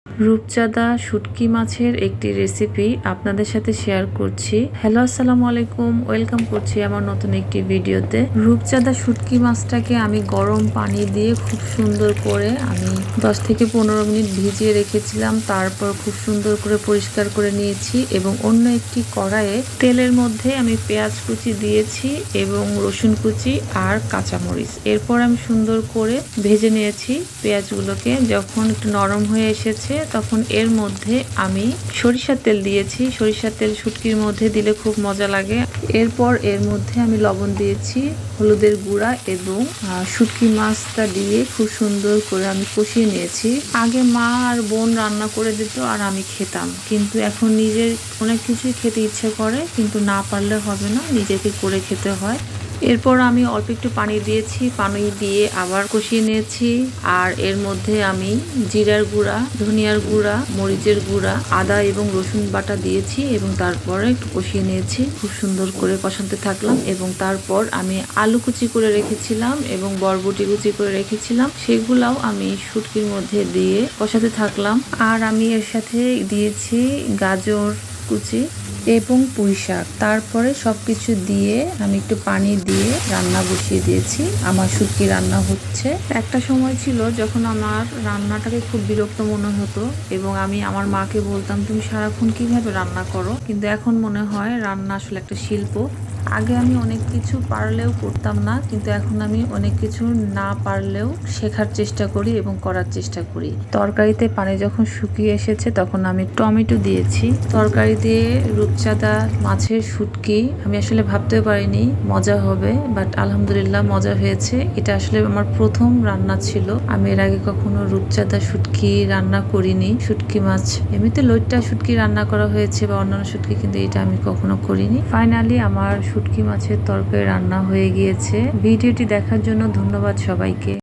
রূপচাঁদা শুটকি মাছের একটি রেসিপি আপনাদের সাথে শেয়ার করছি। হ্যালো, আসসালামু আলাইকুম, ওয়েলকাম করছি আমার নতুন একটি ভিডিওতে। রূপচাঁদা শুটকি মাছটাকে আমি গরম পানি দিয়ে খুব সুন্দর করে আমি 10 থেকে 15 মিনিট ভিজিয়ে রেখেছিলাম। তারপর খুব সুন্দর করে পরিষ্কার করে নিয়েছি এবং অন্য একটি কড়াইয়ে তেলের মধ্যে আমি পেঁয়াজ কুচি দিয়েছি এবং রসুন কুচি আর কাঁচামরিচ। এরপর আমি সুন্দর করে ভেজে নিয়েছি পেঁয়াজগুলোকে। যখন একটু নরম হয়ে এসেছে তখন এর মধ্যে আমি সরিষার তেল দিয়েছি। সরিষার তেল শুটকির মধ্যে দিলে খুব মজা লাগে। এরপর এর মধ্যে আমি লবণ দিয়েছি, হলুদের গুঁড়া এবং শুটকি মাছটা দিয়ে খুব সুন্দর করে আমি কষিয়ে নিয়েছি। আগে মা আর বোন রান্না করে দিত আর আমি খেতাম, কিন্তু এখন নিজের অনেক কিছুই খেতে ইচ্ছে করে, কিন্তু না পারলে হবে না, নিজেকে করে খেতে হয়। এরপর আমি অল্প একটু পানি দিয়েছি, পানি দিয়ে আবার কষিয়ে নিয়েছি। আর এর মধ্যে আমি জিরার গুঁড়া, ধনিয়ার গুঁড়া, মরিচের গুঁড়া, আদা এবং রসুন বাটা দিয়েছি এবং তারপরে একটু কষিয়ে নিয়েছি। খুব সুন্দর করে কষাতে থাকলাম এবং তারপর আমি আলু কুচি করে রেখেছিলাম এবং বরবটি কুচি করে রেখেছিলাম, সেগুলাও আমি শুটকির মধ্যে দিয়ে কষাতে থাকলাম। আর আমি এর সাথে দিয়েছি গাজর কুচি এবং পুঁই শাক। তারপরে সবকিছু দিয়ে আমি একটু পানি দিয়ে রান্না বসিয়ে দিয়েছি। আমার শুটকি রান্না হচ্ছে। একটা সময় ছিল যখন আমার রান্নাটাকে খুব বিরক্ত মনে হতো এবং আমি আমার মাকে বলতাম, তুমি সারাক্ষণ কিভাবে রান্না করো? কিন্তু এখন মনে হয় রান্না আসলে একটা শিল্প। আগে আমি অনেক কিছু পারলেও করতাম না, কিন্তু এখন আমি অনেক কিছু না পারলেও শেখার চেষ্টা করি এবং করার চেষ্টা করি। তরকারিতে পানি যখন শুকিয়ে এসেছে তখন আমি টমেটো দিয়েছি। তরকারি দিয়ে রূপচাঁদা মাছের শুটকি আমি আসলে ভাবতেও পারিনি মজা হবে, বাট আলহামদুলিল্লাহ মজা হয়েছে। এটা আসলে আমার প্রথম রান্না ছিল। আমি এর আগে কখনো রূপচাঁদা শুটকি রান্না করিনি। শুটকি মাছ এমনিতে লইট্টা শুটকি রান্না করা হয়েছে বা অন্যান্য শুটকি, কিন্তু এটা আমি কখনো করিনি। ফাইনালি আমার শুটকি মাছের তরকারি রান্না হয়ে গিয়েছে। ভিডিওটি দেখার জন্য ধন্যবাদ সবাইকে।